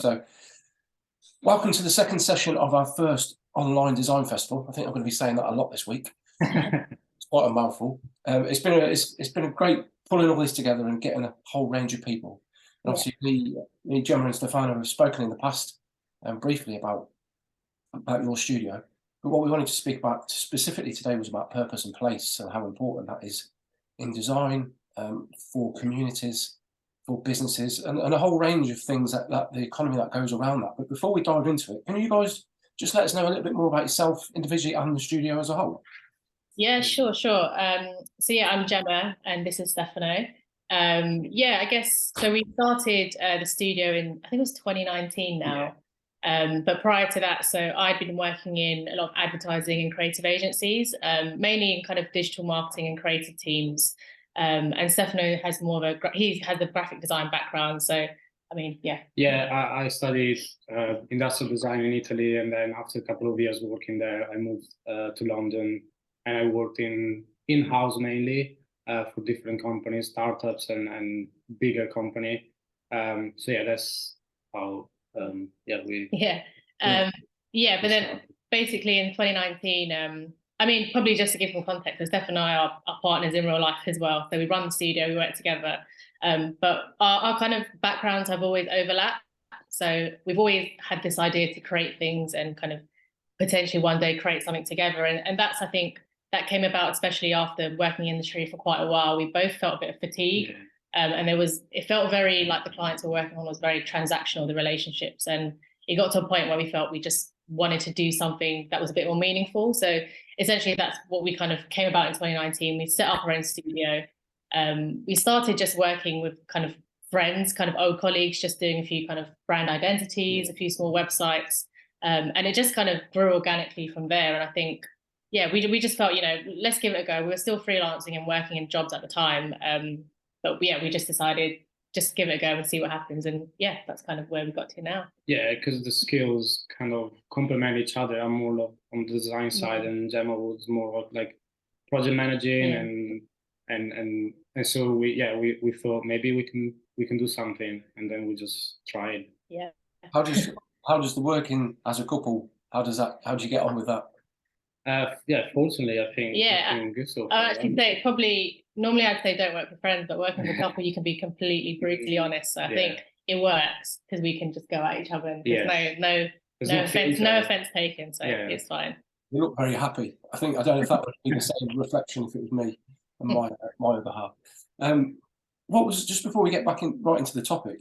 So, welcome to the second session of our first online design festival. I think I'm going to be saying that a lot this week. It's quite a mouthful. It's been a great pulling all this together and getting a whole range of people. And obviously, me, Gemma, and Stefano have spoken in the past briefly about your studio. But what we wanted to speak about specifically today was about purpose and place and how important that is in design for communities, for businesses, and a whole range of things that the economy that goes around that. But before we dive into it, can you guys just let us know a little bit more about yourself individually and the studio as a whole? Yeah, sure. So I'm Gemma and this is Stefano. I guess so. We started the studio in, I think it was 2019 now. But prior to that, so I'd been working in a lot of advertising and creative agencies, mainly in kind of digital marketing and creative teams. And Stefano has he has a graphic design background. So, I mean, I studied industrial design in Italy, and then after a couple of years working there, I moved to London, and I worked in-house mainly for different companies, startups and bigger company. That's how But then basically in 2019, I mean, probably just to give some context, Steph and I are partners in real life as well. So we run the studio, we work together. But our kind of backgrounds have always overlapped. So we've always had this idea to create things and kind of potentially one day create something together. And that's, I think, that came about especially after working in the industry for quite a while. We both felt a bit of fatigue. And it felt very like the clients we're working on was very transactional, the relationships. And it got to a point where we felt we just wanted to do something that was a bit more meaningful. So essentially that's what we kind of came about in 2019. We set up our own studio. We started just working with kind of friends, kind of old colleagues, just doing a few kind of brand identities, a few small websites. And it just kind of grew organically from there. And I think, we just felt, let's give it a go. We were still freelancing and working in jobs at the time. But we just decided, just give it a go and see what happens. And that's kind of where we got to now. Yeah, because the skills kind of complement each other. I'm more on the design side, and Gemma was more of like project managing and so we thought maybe we can do something, and then we just tried. Yeah. How does the working as a couple, how do you get on with that? Fortunately, I think it's been good so far. I actually say probably normally I'd say don't work with friends, but working with a couple you can be completely brutally honest. So I think it works because we can just go at each other and there's no offense taken, so it's fine. You look very happy. I don't know if that would be the same reflection if it was me and my other half. What was, just before we get right into the topic,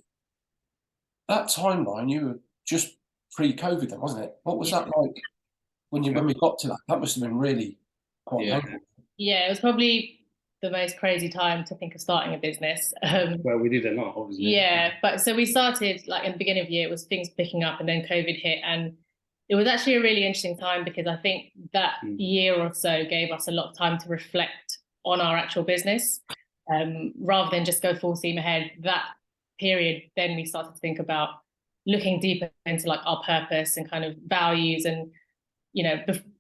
that timeline, you were just pre-COVID then, wasn't it? What was that like when we got to that? That must have been really quite painful. Yeah, it was probably the most crazy time to think of starting a business. Well, we did a lot, obviously. Yeah, but so we started like in the beginning of the year, it was things picking up, and then COVID hit, and it was actually a really interesting time because I think that year or so gave us a lot of time to reflect on our actual business, rather than just go full steam ahead. That period, then we started to think about looking deeper into like our purpose and kind of values, and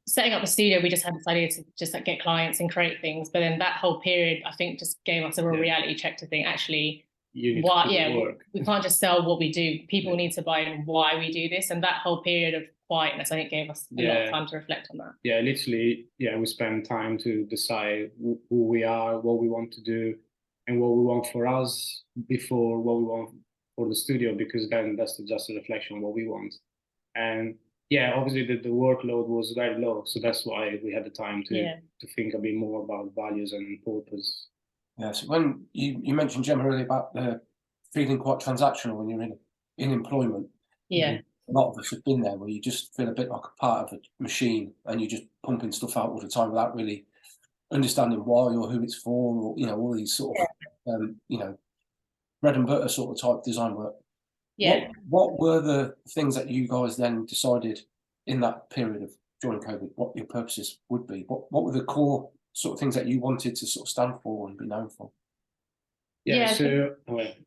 setting up the studio, we just had this idea to just like get clients and create things. But then that whole period, I think, just gave us a real reality check to think, actually, we can't just sell what we do. People need to buy in why we do this. And that whole period of quietness, I think, gave us a lot of time to reflect on that. Yeah, literally, we spent time to decide who we are, what we want to do, and what we want for us before what we want for the studio, because then that's just a reflection of what we want. And obviously the workload was very low, so that's why we had the time to think a bit more about values and purpose. Yeah, so when you mentioned, Gemma, earlier about feeling quite transactional when you're in employment. Yeah. A lot of us have been there where you just feel a bit like a part of a machine and you're just pumping stuff out all the time without really understanding why or who it's for, or all these sort of bread and butter sort of type design work. Yeah. What were the things that you guys then decided in that period of during COVID, what your purposes would be? What were the core sort of things that you wanted to sort of stand for and be known for? We're going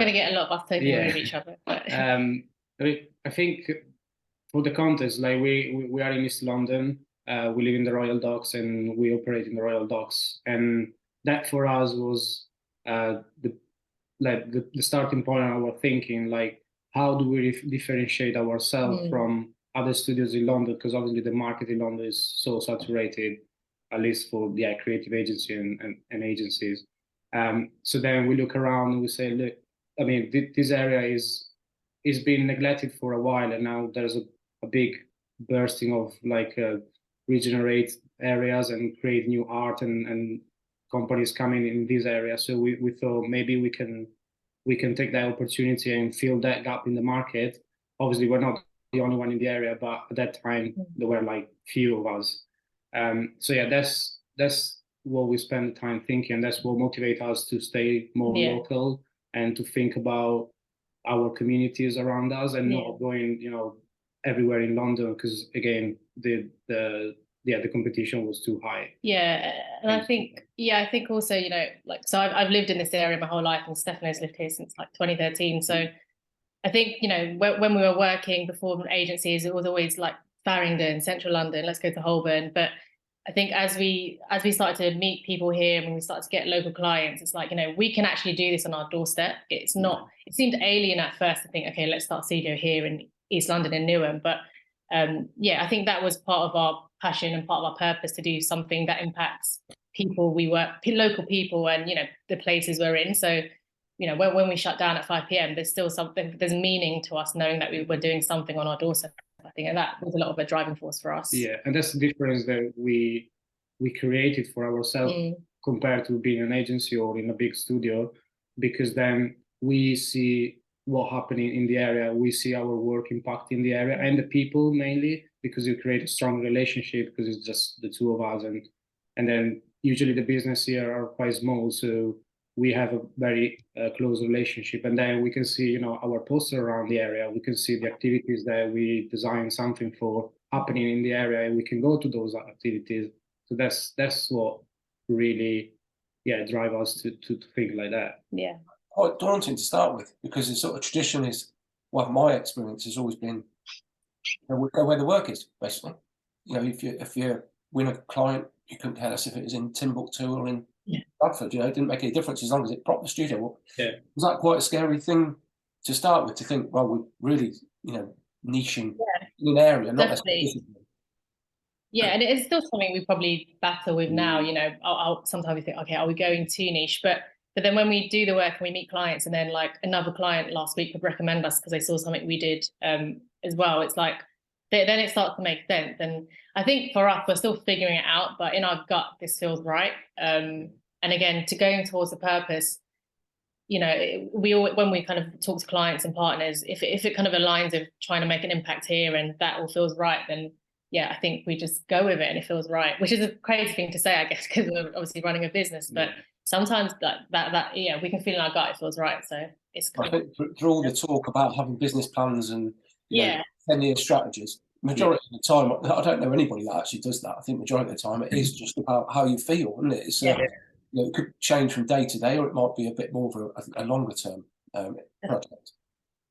to get a lot of us talking with each other. But. I think for the context, like we are in East London, we live in the Royal Docks and we operate in the Royal Docks, and that for us was the starting point of our thinking, like how do we differentiate ourselves from other studios in London? Because obviously the market in London is so saturated, at least for the creative agency and agencies. So then we look around and we say, look, I mean, this area is being neglected for a while, and now there's a big bursting of like regenerate areas and create new art and companies coming in this area. So we thought maybe we can take that opportunity and fill that gap in the market. Obviously, we're not the only one in the area, but at that time there were like few of us. So yeah, that's what we spend the time thinking. That's what motivates us to stay more local and to think about our communities around us and not going, everywhere in London, because again, the competition was too high. Yeah, and I think also, like, so I've lived in this area my whole life, and Stefano's lived here since like 2013. So I think, when we were working before agencies, it was always like Farringdon, Central London, let's go to Holborn. But I think as we started to meet people here and we started to get local clients, it's like, we can actually do this on our doorstep. It's not, it seemed alien at first to think, okay, let's start a studio here in East London and Newham. But I think that was part of our passion and part of our purpose, to do something that impacts people we work, local people, and, the places we're in. So, when we shut down at 5 p.m, there's still something, there's meaning to us knowing that we were doing something on our doorstep. I think, and that was a lot of a driving force for us. Yeah, and that's the difference that we created for ourselves compared to being an agency or in a big studio, because then we see what happening in the area, we see our work impact in the area and the people mainly, because you create a strong relationship because it's just the two of us, and then usually the business here are quite small, so we have a very close relationship, and then we can see, our poster around the area. We can see the activities that we design something for happening in the area, and we can go to those activities. So that's what really, drive us to think like that. Yeah, quite daunting to start with, because the sort of tradition is, well, my experience has always been, go where the work is, basically. If you win a client, you couldn't care less if it was in Timbuktu or in Bradford, it didn't make any difference as long as it propped the studio up. Was that quite a scary thing to start with, to think, well, we're really, niching in an area, not necessarily. Yeah, and it is still something we probably battle with now. Sometimes we think, okay, are we going too niche? But then when we do the work and we meet clients, and then like another client last week would recommend us because they saw something we did as well, it's like, then it starts to make sense. And I think for us, we're still figuring it out, but in our gut, this feels right. And again, to going towards the purpose, when we kind of talk to clients and partners, if it kind of aligns with trying to make an impact here and that all feels right, then I think we just go with it and it feels right, which is a crazy thing to say, I guess, because we're obviously running a business, but sometimes that we can feel in our gut it feels right. So it's I think through all the talk about having business plans and 10-year strategies, majority of the time, I don't know anybody that actually does that. I think majority of the time it is just about how you feel, isn't it? It's it could change from day to day, or it might be a bit more of a longer term project.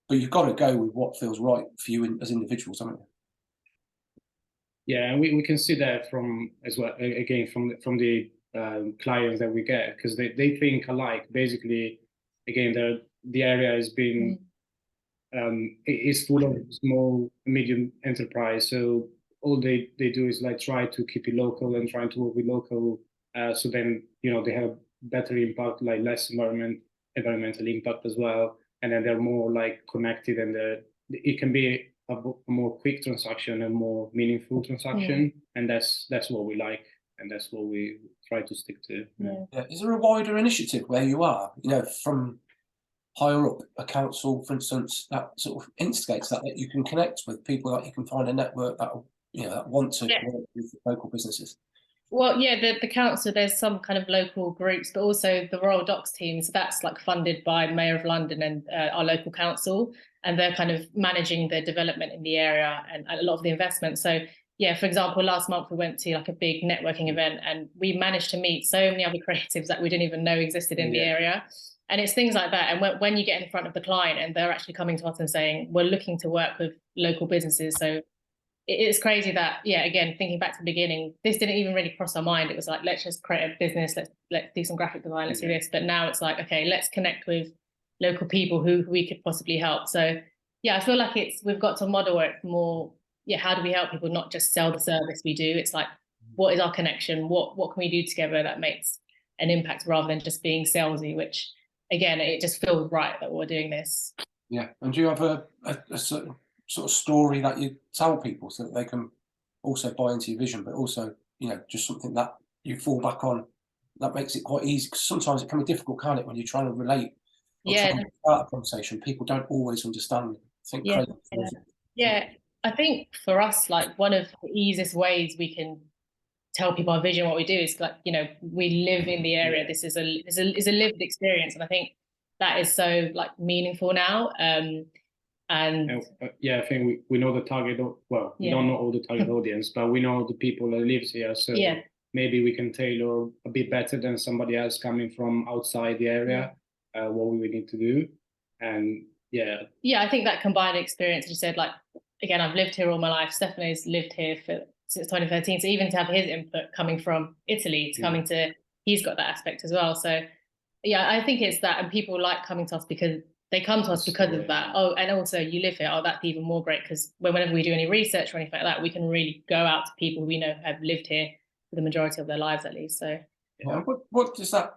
But you've got to go with what feels right for you as individuals, haven't you? Yeah, and we can see that from as well, again, from the clients that we get, because they think alike. Basically, again, the area is being is full of small, medium enterprise. So all they do is like try to keep it local and trying to work with local. So then they have better impact, like less environmental impact as well, and then they're more like connected, and it can be a more quick transaction and more meaningful transaction, and that's what we like, and that's what we try to stick to. Is there a wider initiative where you are, from higher up, a council, for instance, that sort of instigates that you can connect with people, that you can find a network that that want to work with local businesses? Well, the council, there's some kind of local groups, but also the Royal Docks team. So that's like funded by Mayor of London and our local council, and they're kind of managing the development in the area and a lot of the investment. So for example, last month we went to like a big networking event, and we managed to meet so many other creatives that we didn't even know existed in the area. And it's things like that. And when you get in front of the client and they're actually coming to us and saying, we're looking to work with local businesses. So it's crazy that, again, thinking back to the beginning, this didn't even really cross our mind. It was like, let's just create a business, let's do some graphic design, let's do this. But now it's like, okay, let's connect with local people who we could possibly help. So I feel like we've got to model it more. Yeah, how do we help people not just sell the service we do? It's like, what is our connection? What can we do together that makes an impact rather than just being salesy? Which again, it just feels right that we're doing this. Yeah, and do you have a certain sort of story that you tell people so that they can also buy into your vision, but also, you know, just something that you fall back on that makes it quite easy? Because sometimes it can be difficult, can't it, when you're trying to relate or Yeah, trying to start a conversation? People don't always understand. I think yeah, yeah. I think for us, like one of the easiest ways we can tell people our vision, what we do is like, you know, we live in the area. This is a lived experience, and I think that is so like meaningful now. And yeah, I think we know the target. Well, we don't know all the target audience, but we know the people that lives here. So maybe we can tailor a bit better than somebody else coming from outside the area. What we would need to do, and I think that combined experience. You said, like, again, I've lived here all my life. Stefano's lived here since 2013. So even to have his input coming from Italy, he's got that aspect as well. So yeah, I think it's that, and people like coming to us because they come to us because of that. Oh, and also you live here. Oh, that's even more great, because whenever we do any research or anything like that, we can really go out to people we know have lived here for the majority of their lives at least. So what does that,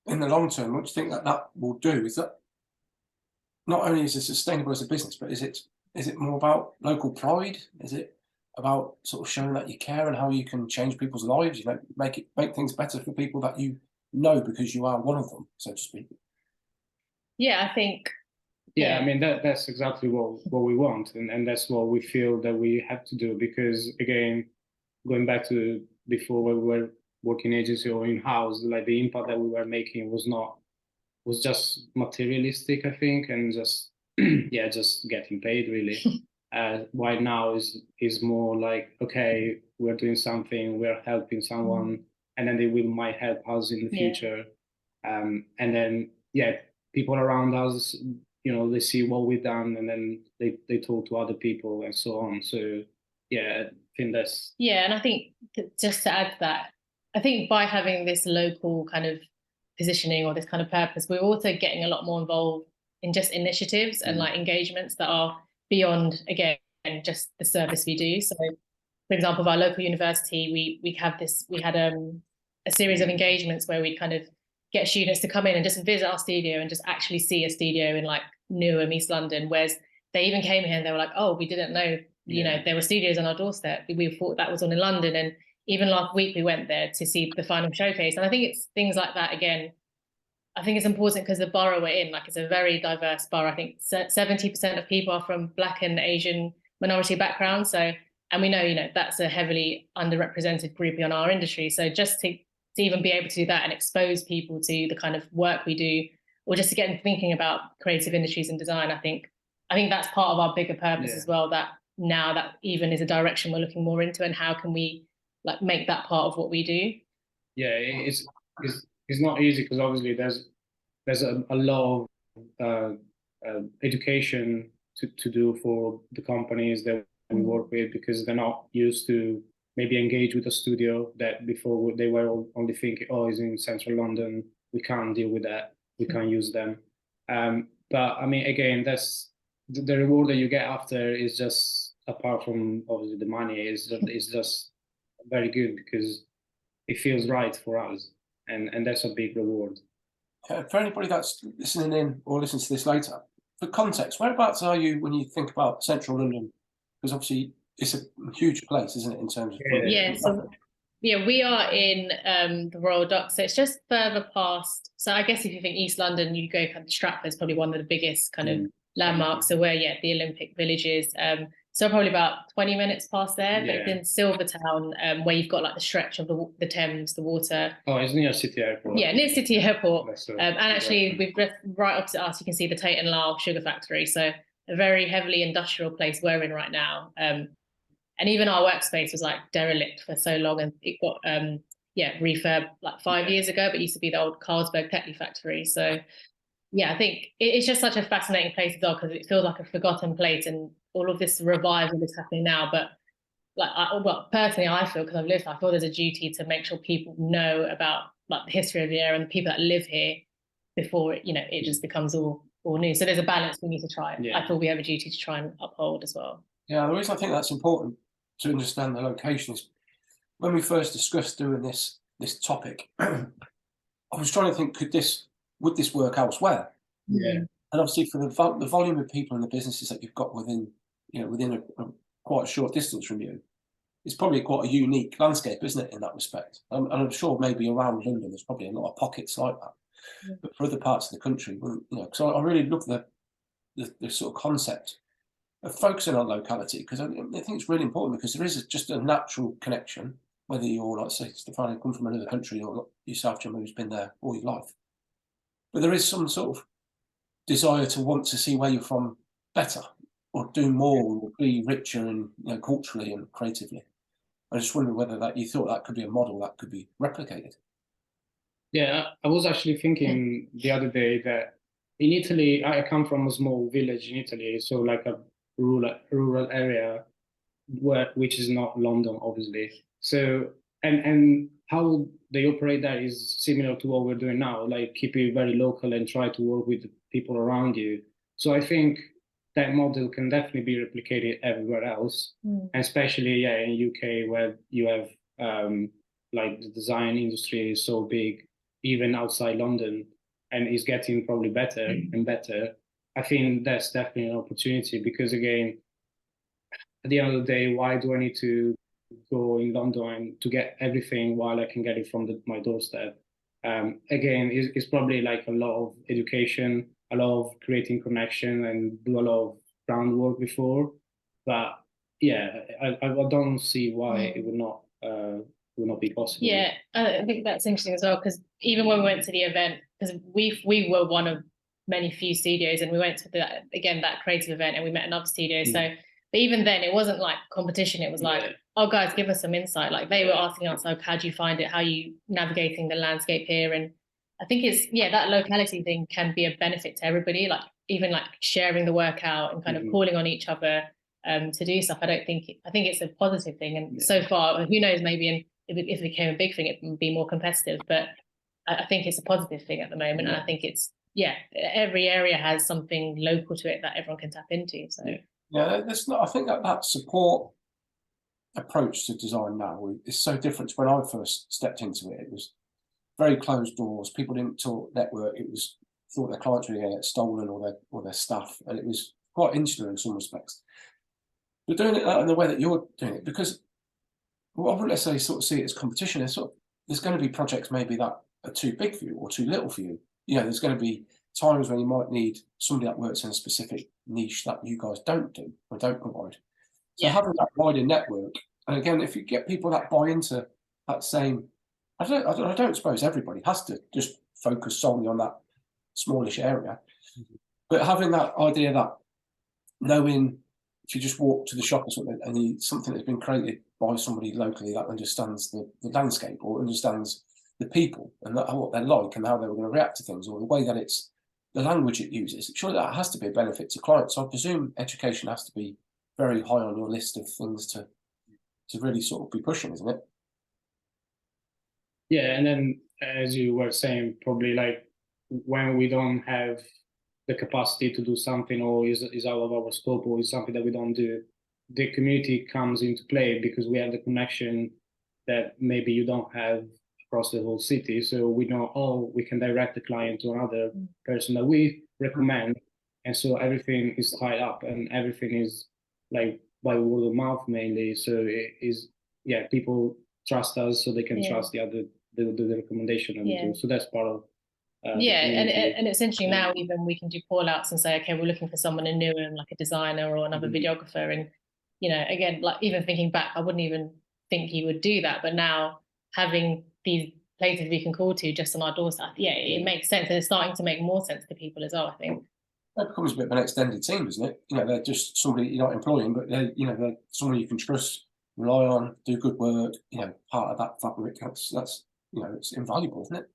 in the long term, what do you think that will do? Is that not only is it sustainable as a business, but is it more about local pride? Is it about sort of showing that you care and how you can change people's lives? You know, make things better for people that you know because you are one of them, so to speak. Yeah, I think. Yeah, I mean that's exactly what we want, and that's what we feel that we have to do. Because again, going back to before, when we were working agency or in house, like the impact that we were making was just materialistic, I think, and just just getting paid really. Why now is more like, okay, we're doing something, we're helping someone, and then they might help us in the future, and then people around us, you know, they see what we've done, and then they talk to other people and so on. So I think that's and I think just to add to that, I think by having this local kind of positioning or this kind of purpose, we're also getting a lot more involved in just initiatives and like engagements that are beyond, again, just the service we do. So for example, of our local university, we had a series of engagements where we kind of get students to come in and just visit our studio and just actually see a studio in like Newham, East London. Whereas they even came here and they were like, oh, we didn't know, you know, there were studios on our doorstep. We thought that was on in London. And even last week we went there to see the final showcase. And I think it's things like that. Again, I think it's important because the borough we're in, like, it's a very diverse borough. I think 70% of people are from Black and Asian minority backgrounds. So, and we know, you know, that's a heavily underrepresented group in our industry. So just to even be able to do that and expose people to the kind of work we do, or just to get them thinking about creative industries and design, I think that's part of our bigger purpose as well, that now that even is a direction we're looking more into, and how can we like make that part of what we do. It's not easy, because obviously there's a lot of education to do for the companies that we work with, because they're not used to maybe engage with a studio that before they were only thinking, oh, it's in central London, we can't deal with that, we can't use them. But I mean, again, that's the reward that you get after is just, apart from obviously the money, is just very good, because it feels right for us, and that's a big reward. For anybody that's listening in or listens to this later, for context, whereabouts are you when you think about central London? Because obviously it's a huge place, isn't it, in terms of we are in the Royal Docks, so it's just further past. So I guess if you think East London, you go kind of Stratford's probably one of the biggest kind of landmarks. So where the Olympic Village is. So probably about 20 minutes past there, but it's in Silvertown, where you've got like the stretch of the Thames, the water. Oh, it's near City Airport. Yeah, near City Airport. And actually, we've right opposite us, you can see the Tate and Lyle Sugar Factory. So a very heavily industrial place we're in right now. And even our workspace was like derelict for so long, and it got refurb like 5 years ago, but it used to be the old Carlsberg Tetley factory. So I think it's just such a fascinating place as well, because it feels like a forgotten place, and all of this revival is happening now. But like, personally, I feel, because I've lived, I feel there's a duty to make sure people know about like the history of the area and the people that live here before it just becomes all or new. So there's a balance we need to try. Yeah. I feel we have a duty to try and uphold as well. Yeah, the reason I think that's important to understand the location is when we first discussed doing this topic, I was trying to think, would this work elsewhere? Yeah. And obviously, for the volume of people and the businesses that you've got within a quite a short distance from you, it's probably quite a unique landscape, isn't it, in that respect? And I'm sure maybe around London, there's probably a lot of pockets like that. Yeah. But for other parts of the country, because I really love the sort of concept of focusing on locality, because I think it's really important, because there is just a natural connection, whether you're, like say, Stefano, come from another country, or yourself, Jim, who's been there all your life. But there is some sort of desire to want to see where you're from better, or do more, or be richer, and culturally and creatively. I just wonder whether you thought that could be a model that could be replicated. Yeah, I was actually thinking the other day that in Italy, I come from a small village in Italy, so like a rural area which is not London, obviously. So and how they operate that is similar to what we're doing now, like keep it very local and try to work with the people around you. So I think that model can definitely be replicated everywhere else, and especially in UK, where you have like the design industry is so big, even outside London, and is getting probably better and better. I think that's definitely an opportunity, because again, at the end of the day, why do I need to go in London and to get everything while I can get it from my doorstep? Again, it's probably like a lot of education, a lot of creating connection, and do a lot of groundwork before. But yeah, I don't see why it would not be possible. Yeah, I think that's interesting as well, because even when we went to the event, because we were one of many few studios, and we went to that creative event, and we met another studio. So, but even then, it wasn't like competition. It was like, oh, guys, give us some insight. Like they were asking us, like, how do you find it? How are you navigating the landscape here? And I think it's that locality thing can be a benefit to everybody. Like even like sharing the work out and kind of calling on each other to do stuff. I think it's a positive thing. And so far, who knows? Maybe if it became a big thing, it would be more competitive. But I think it's a positive thing at the moment, and I think it's every area has something local to it that everyone can tap into. So that's not. I think that support approach to design now is so different to when I first stepped into it. It was very closed doors. People didn't talk network. It was thought their clients were going to get stolen, or their stuff, and it was quite insular in some respects. But doing it in the way that you're doing it, because I wouldn't necessarily sort of see it as competition. There's going to be projects maybe that are too big for you or too little for you. There's going to be times when you might need somebody that works in a specific niche that you guys don't do or don't provide. So having that wider network, and again, if you get people that buy into that same, I don't suppose everybody has to just focus solely on that smallish area, but having that idea that knowing if you just walk to the shop or something and something that's been created by somebody locally that understands the landscape or understands the people and what they're like and how they were going to react to things, or the way that it's the language it uses, surely that has to be a benefit to clients. So I presume education has to be very high on your list of things to really sort of be pushing, isn't it? Yeah, and then as you were saying, probably like when we don't have the capacity to do something, or is out of our scope, or is something that we don't do, the community comes into play, because we have the connection that maybe you don't have across the whole city. So we know, we can direct the client to another person that we recommend, and so everything is tied up, and everything is like by word of mouth mainly. So it is, people trust us, so they can trust the other the recommendation that we do. So that's part of and it's interesting now, even we can do call outs and say, okay, we're looking for someone in Newham, like a designer or another videographer. And again, like even thinking back, I wouldn't even think you would do that, but now having these places we can call to just on our doorstep, it makes sense, and it's starting to make more sense to people as well, I think. That becomes a bit of an extended team, isn't it? They're just somebody you're not employing, but they're somebody you can trust, rely on, do good work. Part of that fabric. That's it's invaluable, isn't it?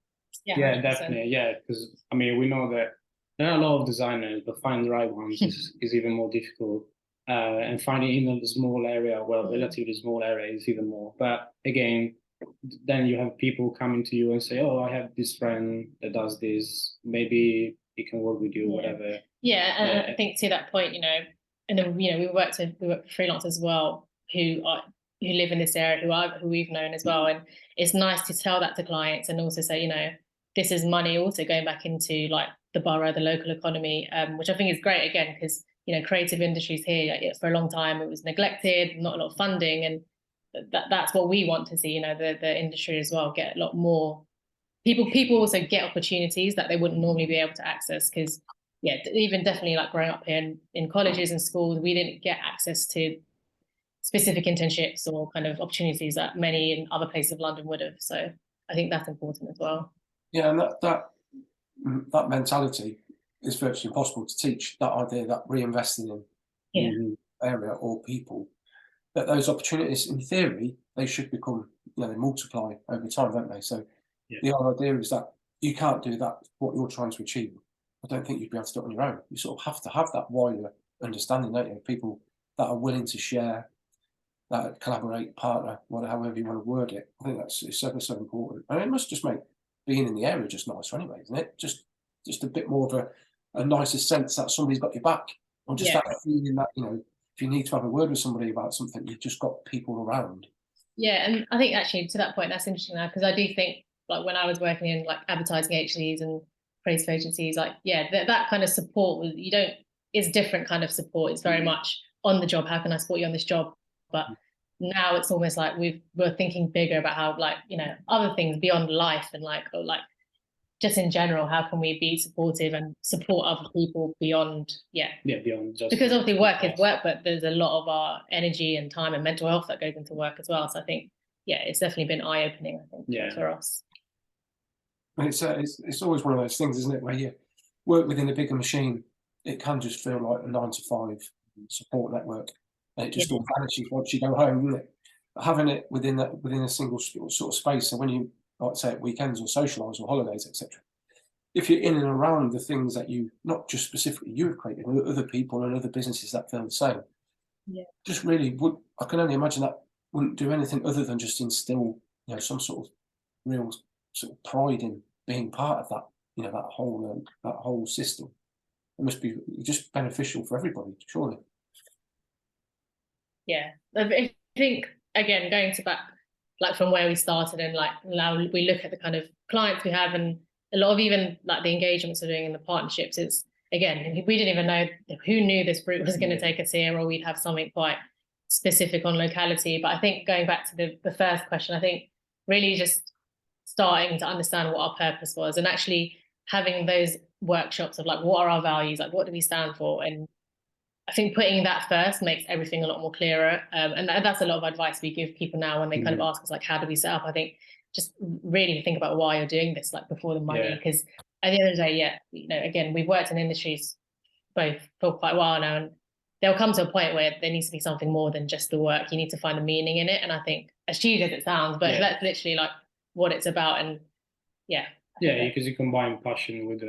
Yeah, definitely. Yeah, because I mean, we know that there are a lot of designers, but finding the right ones is even more difficult. And finding in a small area, relatively small area, is even more. But again, then you have people coming to you and say, "Oh, I have this friend that does this. Maybe he can work with you, whatever. Yeah, and I think to that point, and then we work with freelancers as well who live in this area, who we've known as well, and it's nice to tell that to clients and also say, this is money also going back into like the borough, the local economy, which I think is great again because creative industries here for a long time it was neglected, not a lot of funding, and that's what we want to see. The industry as well get a lot more people also get opportunities that they wouldn't normally be able to access because even definitely like growing up here in colleges and schools, we didn't get access to specific internships or kind of opportunities that many in other places of London would have. So I think that's important as well. Yeah, and that mentality is virtually impossible to teach. That idea that reinvesting in area or people, that those opportunities, in theory, they should become, they multiply over time, don't they? So the idea is that you can't do that, what you're trying to achieve. I don't think you'd be able to do it on your own. You sort of have to have that wider understanding, don't you? People that are willing to share, that collaborate, partner, however you want to word it. I think it's so important. And it must just make being in the area just nicer anyway, isn't it? Just a bit more of a nicer sense that somebody's got your back. Or just that feeling that, if you need to have a word with somebody about something, you've just got people around. Yeah, and I think actually to that point, that's interesting now, because I do think like when I was working in like advertising agencies and creative agencies, like that kind of support is different kind of support. It's very much on the job. How can I support you on this job? But now it's almost like we're thinking bigger about how other things beyond life and like just in general, how can we be supportive and support other people beyond beyond just because obviously work is work, but there's a lot of our energy and time and mental health that goes into work as well. So I think it's definitely been eye-opening, I think, for us. And it's always one of those things, isn't it, where you work within a bigger machine, it can just feel like a 9-to-5 support network, and it just all vanishes once you go home, doesn't it? But having it within a single sort of space, so when you, like say, at weekends or socialise or holidays, etc., if you're in and around the things that not just specifically you have created, but other people and other businesses that feel the same, just really I can only imagine that wouldn't do anything other than just instill, some sort of real sort of pride in being part of that, that whole system. It must be just beneficial for everybody, surely. Yeah, I think again going to back like from where we started and like now we look at the kind of clients we have and a lot of even like the engagements we're doing in the partnerships. It's again we didn't even know who knew this route was going to take us here, or we'd have something quite specific on locality. But I think going back to the first question, I think really just starting to understand what our purpose was and actually having those workshops of like what are our values, like what do we stand for, and I think putting that first makes everything a lot more clearer. And that's a lot of advice we give people now when they kind of ask us like, how do we set up? I think just really think about why you're doing this, like before the money, because at the end of the day, again, we've worked in industries both for quite a while now, and there'll come to a point where there needs to be something more than just the work. You need to find a meaning in it. And I think as cheesy as it sounds, but that's literally like what it's about. And because you combine passion with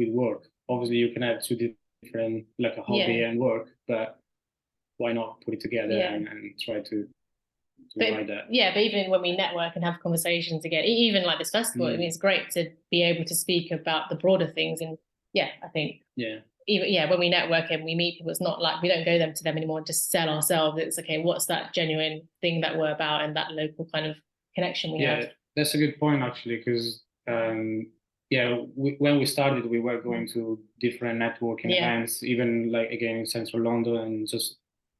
work. Obviously you can have two different, like a hobby and work, but why not put it together and try to write that? Yeah, but even when we network and have conversations again, even like this festival, I mean, it's great to be able to speak about the broader things. And I think even when we network and we meet people, it's not like we don't go to them anymore and just sell ourselves. It's okay, what's that genuine thing that we're about and that local kind of connection we have. That's a good point actually, because when we started, we were going to different networking events, even like again in central London, and just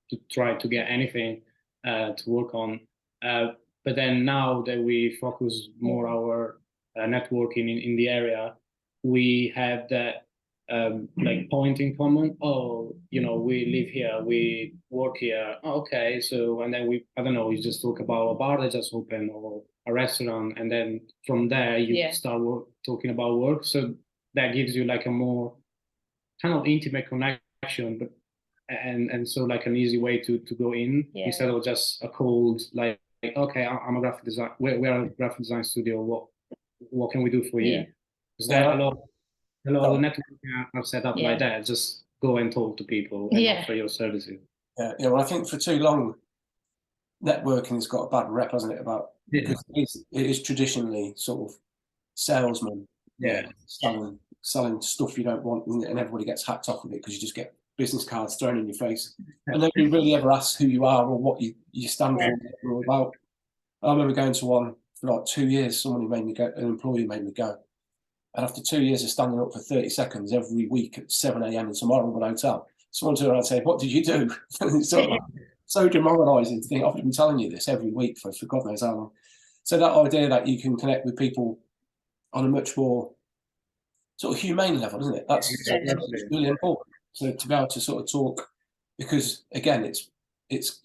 to try to get anything to work on. But then now that we focus more our networking in the area, we have that like point in common. Oh, we live here, we work here. Oh, okay, so and then we just talk about a bar that just opened or a restaurant, and then from there you start talking about work. So that gives you like a more kind of intimate connection, but and so like an easy way to go in instead of just a cold like okay, I'm a graphic design. We're a graphic design studio. What can we do for you? Is there a lot of networking are set up like that? Just go and talk to people and offer your services. Well, I think for too long, networking's got a bad rep, hasn't it? Because it is traditionally sort of salesman, selling selling stuff you don't want, and everybody gets hacked off of it because you just get business cards thrown in your face, and nobody really ever asks who you are or what you stand for, what you're all about. I remember going to one for like 2 years. Somebody made me go, an employee made me go, and after 2 years of standing up for 30 seconds every week at 7 a.m. in some horrible hotel, someone turned around and said, "What did you do?" It's sort of like, so demoralising to think I've been telling you this every week for God knows how long. So that idea that you can connect with people on a much more sort of humane level, isn't it? That's really important. So to be able to sort of talk, because again, it's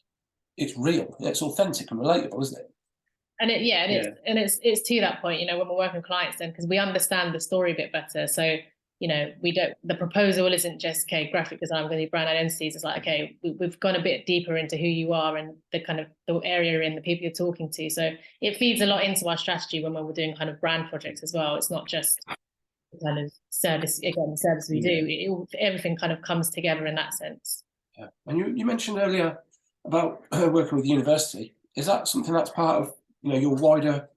real, it's authentic and relatable, isn't it? And it's to that point, you know, when we're working with clients, then because we understand the story a bit better. So, you know, the proposal isn't just, okay, graphic design, we're going to do brand identities. It's like, okay, we've gone a bit deeper into who you are and the kind of the area you're in, the people you're talking to. So it feeds a lot into our strategy when we're doing kind of brand projects as well. It's not just the kind of service, again, the service we do. Everything kind of comes together in that sense. Yeah. And you mentioned earlier about working with the university. Is that something that's part of, you know, your wider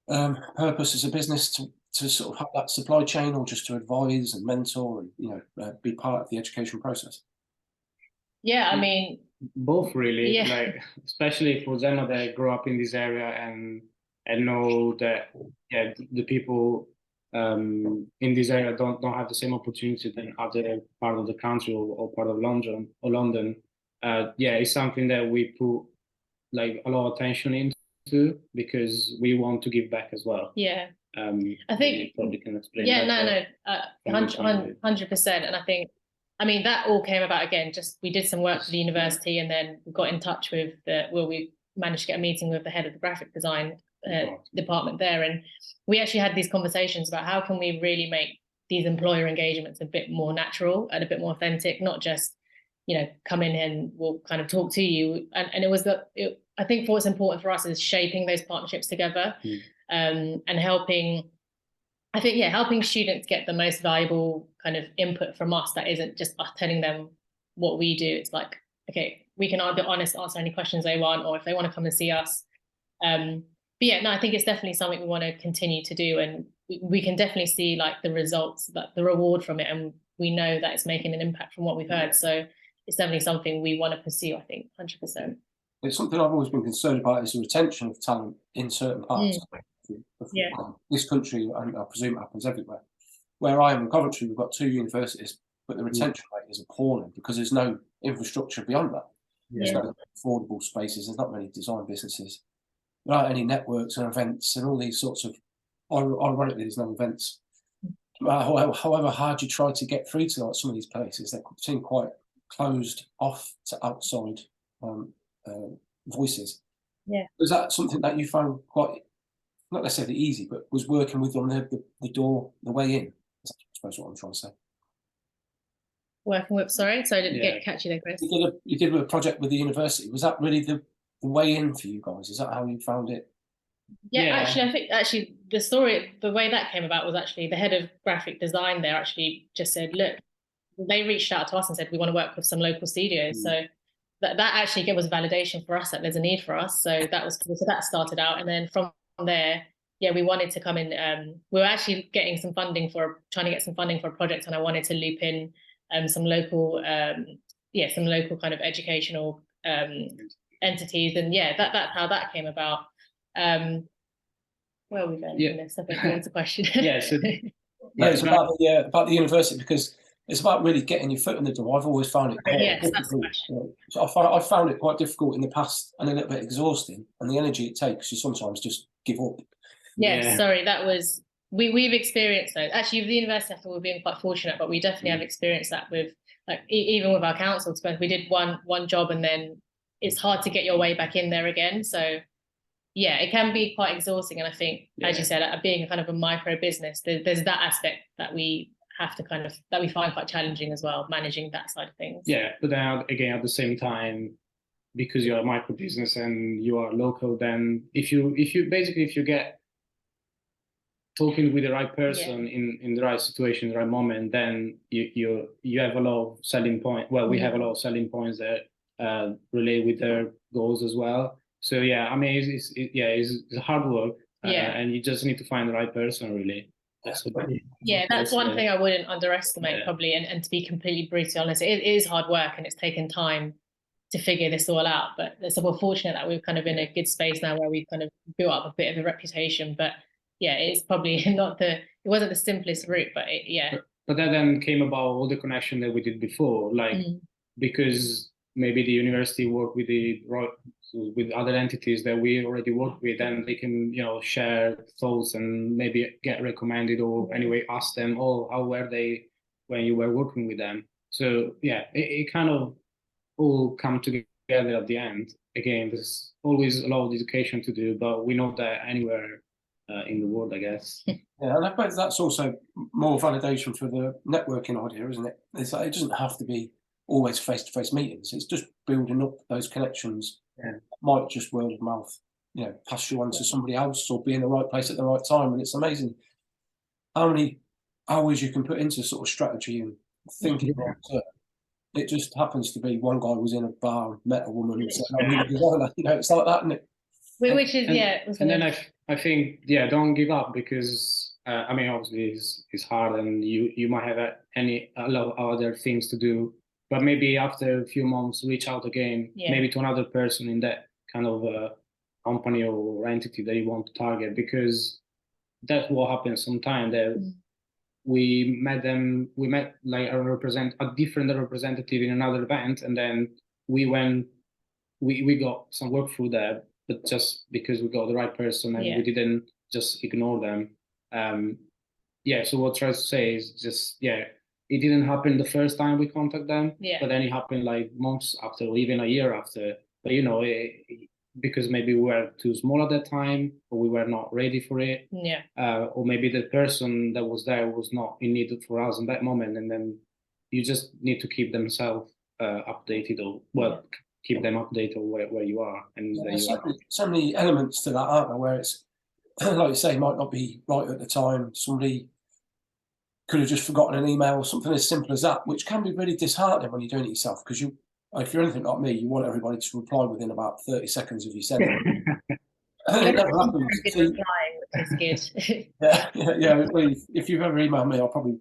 purpose as a business to sort of have that supply chain, or just to advise and mentor and, you know, be part of the education process? Yeah, I mean, both really. Yeah. Like especially for them that grow up in this area and know that the people in this area don't have the same opportunity than other part of the country or part of London. It's something that we put like a lot of attention into because we want to give back as well. Yeah. I You think probably can explain. Yeah, better. 100%. And I mean, that all came about again, just we did some work for the university, and then we got in touch with we managed to get a meeting with the head of the graphic design department there. And we actually had these conversations about how can we really make these employer engagements a bit more natural and a bit more authentic, not just, you know, come in and we'll kind of talk to you. And it was I think what's important for us is shaping those partnerships together. And helping students get the most valuable kind of input from us that isn't just us telling them what we do. It's like, okay, we can either honest answer any questions they want, or if they want to come and see us. But yeah, no, I think it's definitely something we want to continue to do, and we can definitely see like the results, that the reward from it, and we know that it's making an impact from what we've heard. So it's definitely something we want to pursue, I think, 100%. It's something I've always been concerned about, is the retention of talent in certain parts of this country, and I presume it happens everywhere. Where I am in Coventry, we've got 2 universities, but the retention rate is appalling because there's no infrastructure beyond that. There's no affordable spaces, there's not many design businesses, there aren't any networks and events and all these sorts of, ironically, there's no events. However hard you try to get through to like some of these places, they seem quite closed off to outside voices. Yeah. Was that something that you found quite, not necessarily easy, but was working with on the door, the way in? That's, I suppose, what I'm trying to say. Working with, sorry, so I didn't catch you there, Chris. You did a project with the university. Was that really the way in for you guys? Is that how you found it? Yeah, actually, I think the story, the way that came about was actually the head of graphic design there actually just said, look, they reached out to us and said, we want to work with some local studios. So that actually gave us validation for us that there's a need for us. So that started out. And then from there, we wanted to come in. We were actually trying to get some funding for a project, and I wanted to loop in some local kind of educational entities. And that's how that came about. Where are we going from this? I think that's a question. It's about the university, because it's about really getting your foot in the door. I've always found it quite difficult. I found it quite difficult in the past and a little bit exhausting, and the energy it takes, you sometimes just give up. Sorry, that was we've experienced those. Actually, with the university, I thought we've been quite fortunate, but we definitely have experienced that with, like, even with our council. We did one job, and then it's hard to get your way back in there again. So it can be quite exhausting. And I think, as you said, being a kind of a micro business, there's that aspect that we have to that we find quite challenging as well, managing that side of things. But then again, at the same time, because you're a micro business and you are local, then if you get talking with the right person in the right situation, the right moment, then you have a lot of selling points. Well, we have a lot of selling points that relate with their goals as well. So I mean, it's hard work, and you just need to find the right person, really. Yeah, that's one thing I wouldn't underestimate probably, and to be completely brutally honest, it is hard work and it's taken time to figure this all out. But so we're fortunate that we're kind of in a good space now where we've kind of built up a bit of a reputation. But yeah, it's probably it wasn't the simplest route, but But that then came about all the connection that we did before, like because maybe the university worked with other entities that we already work with, and they can share thoughts and maybe get recommended, or anyway ask them, oh, how were they when you were working with them? So yeah, it kind of all come together at the end. Again, there's always a lot of education to do, but we know that anywhere in the world, I guess. Yeah, and I suppose that's also more validation for the networking idea, isn't it? It's like, it doesn't have to be always face-to-face meetings. It's just building up those connections. Yeah. Might just word of mouth, pass you on to somebody else, or be in the right place at the right time. And it's amazing how many hours you can put into sort of strategy and thinking. It just happens to be one guy was in a bar, met a woman, and said, it's like that, isn't it? Which is, and then I think, don't give up, because I mean, obviously it's hard, and you might have a lot of other things to do, but maybe after a few months, reach out again, maybe to another person in that kind of company or entity that you want to target, because that's what happens sometimes. That we met like a different representative in another event, and then we got some work through there, but just because we got the right person and we didn't just ignore them. So what I try to say is just, it didn't happen the first time we contacted them, but then it happened like months after, or even a year after. But because maybe we were too small at that time, or we were not ready for it, or maybe the person that was there was not in need for us in that moment, and then you just need to keep themselves updated, or keep them updated where you are. And there's so many elements to that, aren't there, where it's like you say, might not be right at the time. Somebody could have just forgotten an email, or something as simple as that, which can be really disheartening when you're doing it yourself, because if you're anything like me, you want everybody to reply within about 30 seconds of you send it. It never happens. Which is good. Well, if you've ever emailed me, I'll probably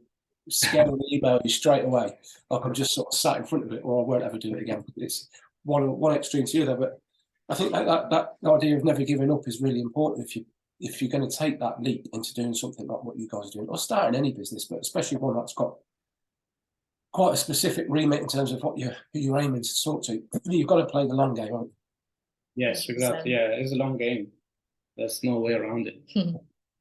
schedule email you straight away. Like I'm just sort of sat in front of it, or I won't ever do it again. It's one extreme to the other. But I think that idea of never giving up is really important if you're going to take that leap into doing something like what you guys are doing, or starting any business, but especially one that's got quite a specific remit in terms of who you're aiming to talk to. You've got to play the long game, haven't you? Yes, exactly. Yeah, it's a long game. There's no way around it.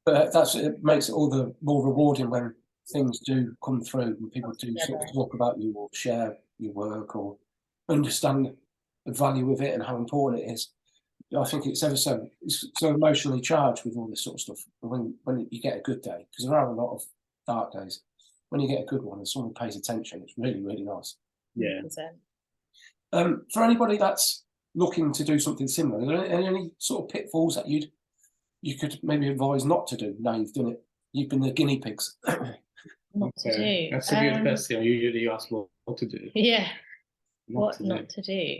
But it makes it all the more rewarding when things do come through and people do sort of talk about you, or share your work, or understand the value of it and how important it is. I think it's so emotionally charged with all this sort of stuff. When you get a good day, because there are a lot of dark days. When you get a good one and someone pays attention, it's really, really nice. Yeah. For anybody that's looking to do something similar, are there any sort of pitfalls that you could maybe advise not to do? Now you've done it, you've been the guinea pigs. What to do? That's a good question. Usually you ask what to do. Yeah. What not to do?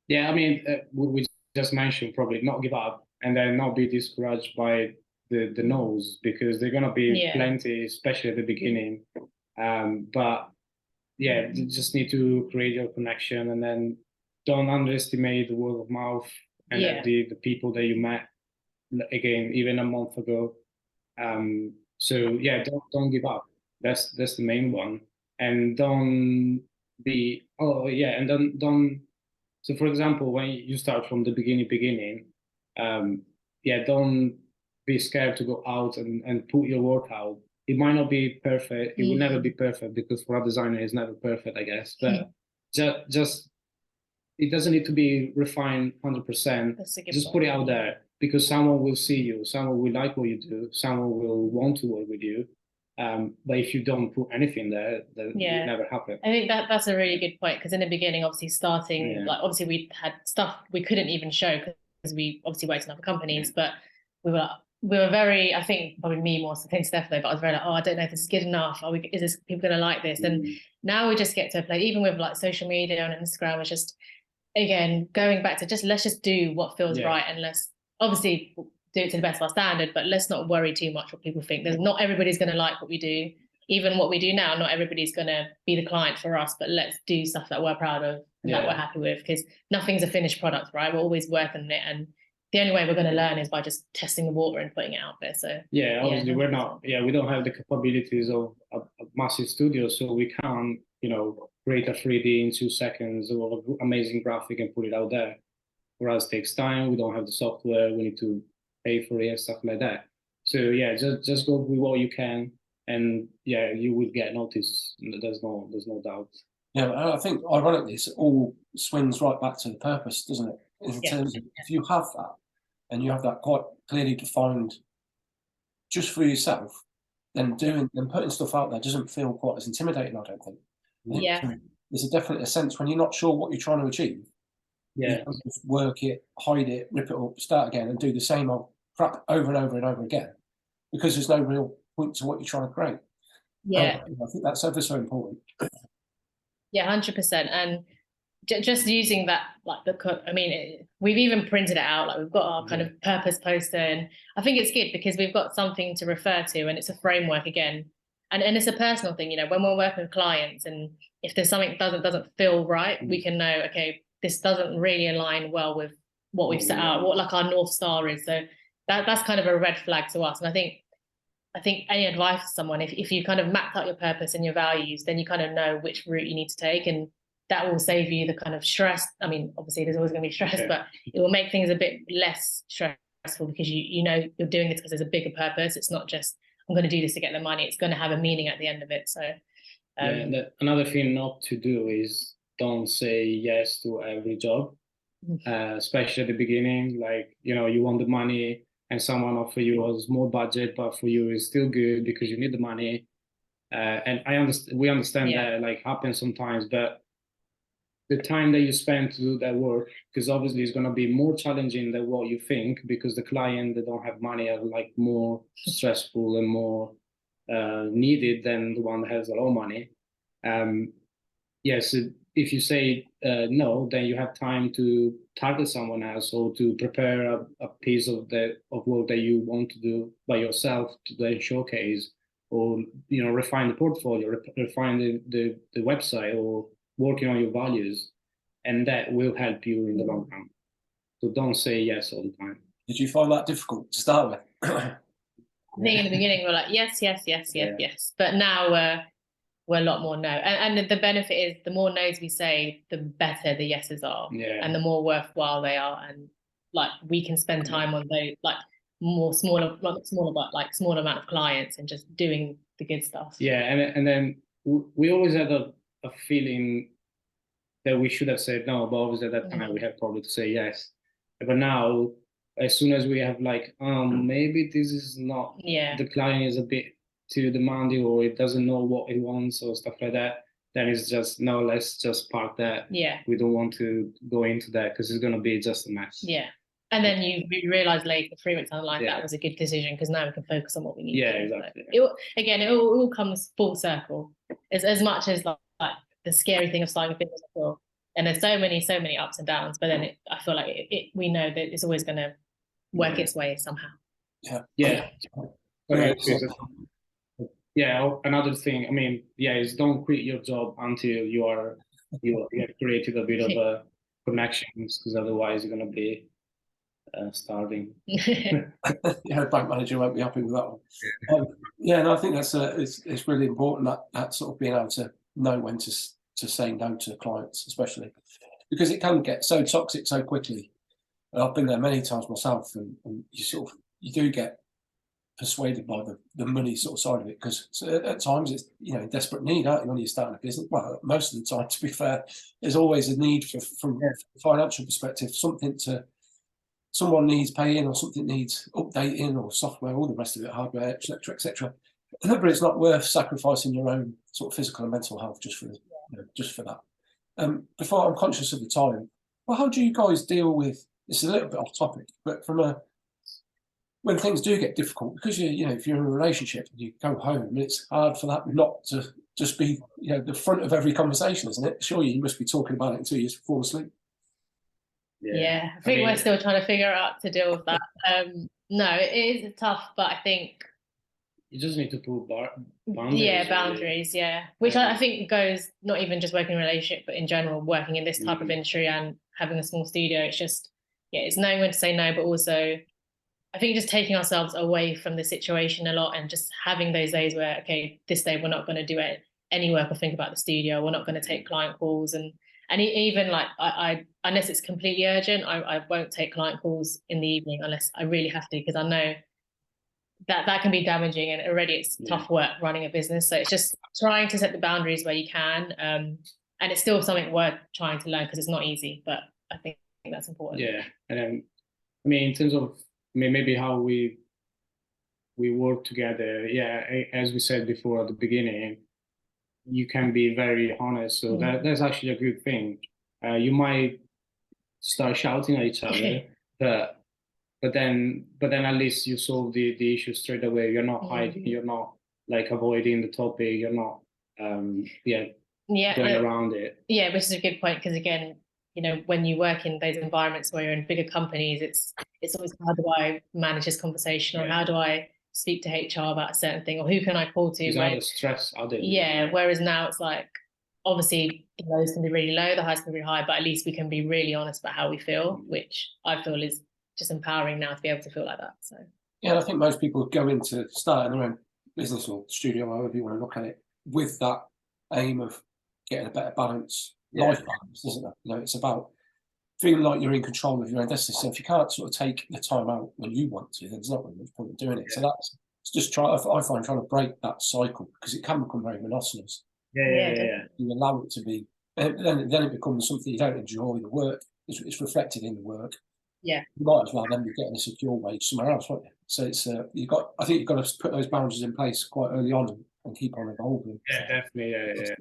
Yeah, I mean, we just mentioned probably not give up, and then not be discouraged by the no's, because they're gonna be plenty, especially at the beginning. But you just need to create your connection, and then don't underestimate the word of mouth and the people that you met again even a month ago. So don't give up. That's the main one. And don't be don't. So for example, when you start from the beginning, don't be scared to go out and put your work out. It might not be perfect. It will never be perfect, because for a designer, it's never perfect, I guess. But just it doesn't need to be refined 100%. Just put it out there, because someone will see you, someone will like what you do, someone will want to work with you. But if you don't put anything there, that will never happen. I think that's a really good point, because in the beginning, obviously starting, like obviously we had stuff we couldn't even show because we obviously worked in other companies, but we were very, I think probably me more than Stefano, but I was very like, I don't know if this is good enough. Is this people going to like this? And now we just get to play, even with like social media and Instagram, it's just, again, going back to let's just do what feels right, and let's obviously do it to the best of our standard, but let's not worry too much what people think. There's not everybody's going to like what we do. Even what we do now, not everybody's going to be the client for us, but let's do stuff that we're proud of and that we're happy with, because nothing's a finished product, right? We're always working on it, and the only way we're going to learn is by just testing the water and putting it out there. So obviously we're not, we don't have the capabilities of a massive studio, so we can't, create a 3D in 2 seconds or amazing graphic and put it out there. Whereas it takes time, we don't have the software, we need to pay for it and stuff like that. So just go with what you can, and you will get noticed. There's no doubt. Yeah, I think ironically, it all swings right back to the purpose, doesn't it? In terms of, if you have that, and you have that quite clearly defined, just for yourself, then putting stuff out there doesn't feel quite as intimidating, I don't think. There's definitely a sense when you're not sure what you're trying to achieve. You can just work it, hide it, rip it up, start again, and do the same old crap over and over and over again, because there's no real point to what you're trying to create. I think that's ever so important. 100%. And just using that, we've even printed it out. Like, we've got our kind of purpose poster, and I think it's good because we've got something to refer to, and it's a framework again, and it's a personal thing. When we're working with clients, and if there's something that doesn't feel right, we can know, okay, this doesn't really align well with what we've set out, what our North Star is. So that's kind of a red flag to us. And I think any advice to someone, if you kind of mapped out your purpose and your values, then you kind of know which route you need to take, and that will save you the kind of stress. I mean, obviously there's always going to be stress, but it will make things a bit less stressful, because you know you're doing this because there's a bigger purpose. It's not just, I'm going to do this to get the money. It's going to have a meaning at the end of it. So another thing not to do is don't say yes to every job, especially at the beginning. Like, you want the money and someone offer you a small budget, but for you it's still good because you need the money. And we understand that happens sometimes, but the time that you spend to do that work, because obviously it's going to be more challenging than what you think, because the client that don't have money are more stressful and more needed than the one that has a lot of money. So if you say no, then you have time to target someone else, or to prepare a piece of work that you want to do by yourself to then showcase, or refine the portfolio, refine the website, or working on your values, and that will help you in the long run. So don't say yes all the time. Did you find that difficult to start with? I think in the beginning we're like yes, but now we're a lot more no. And the benefit is, the more no's we say, the better the yeses are, and the more worthwhile they are, and we can spend time on those smaller amount of clients, and just doing the good stuff. And then we always had a feeling that we should have said no, but obviously at that time we had probably to say yes. But now, as soon as we have maybe this is not, the client is a bit too demanding, or it doesn't know what it wants, or stuff like that, then it's just, no, let's just park that. We don't want to go into that, because it's going to be just a mess. And then you realize later, 3 weeks down the line, that was a good decision, because now we can focus on what we need to do. Exactly. So it all comes full circle. As much as the scary thing of starting a business, and there's so many ups and downs, but then I feel like we know that it's always going to work its way somehow. Another thing, is don't quit your job until you have created a bit of a connections, because otherwise you're going to be starving. Bank manager won't be happy with that one. I think that's it's really important, that sort of being able to know when to say no to clients, especially because it can get so toxic so quickly. And I've been there many times myself, and you do get persuaded by the money sort of side of it, because at times it's desperate need, aren't you, when you're starting a business? Well, most of the time, to be fair, there's always a need from a financial perspective. Someone needs paying, or something needs updating, or software, all the rest of it, hardware, etc., etc. But it's not worth sacrificing your own sort of physical and mental health just for that. Before, I'm conscious of the time. Well, how do you guys deal with this? Is a little bit off topic, but when things do get difficult, because if you're in a relationship and you go home, it's hard for that not to just be the front of every conversation, isn't it? Surely you must be talking about it until you fall asleep. Yeah, I think we're still trying to figure out to deal with that. No, it is tough, but I think you just need to put boundaries. yeah, boundaries, yeah. Which I think goes not even just working in a relationship, but in general, working in this type of industry and having a small studio. It's just, yeah, it's knowing when to say no, but also I think just taking ourselves away from the situation a lot and just having those days where, okay, this day we're not going to do any work or think about the studio. We're not going to take client calls and even like I unless it's completely urgent, I won't take client calls in the evening unless I really have to, because I know that can be damaging, and already it's tough work running a business. So it's just trying to set the boundaries where you can, and it's still something worth trying to learn because it's not easy, but I think that's important. Yeah, and then I mean, in terms of maybe how we work together, yeah, as we said before at the beginning, you can be very honest, so that's actually a good thing. You might start shouting at each other, but then at least you solve the issue straight away. You're not hiding, you're not like avoiding the topic, you're not going around it. Yeah, which is a good point, because again, you know, when you work in those environments where you're in bigger companies, it's always, how do I manage this conversation, or how do I speak to HR about a certain thing, or who can I call to? There's other stress added. Yeah, whereas now it's like, obviously the lows can be really low, the highs can be high, but at least we can be really honest about how we feel, which I feel is just empowering now to be able to feel like that. So yeah, I think most people go into starting their own business or studio, however you want to look at it, with that aim of getting a better balance, life balance, isn't it? You know, it's about feeling like you're in control of your own destiny. So if you can't sort of take the time out when you want to, then there's not really much point in doing it. So that's just I find trying to break that cycle, because it can become very monotonous. Yeah. You allow it to be, then it becomes something you don't enjoy. The work is reflected in the work. Yeah, you might as well then be getting a secure wage somewhere else, won't you? So it's I think you've got to put those boundaries in place quite early on and keep on evolving. Yeah, definitely. Yeah.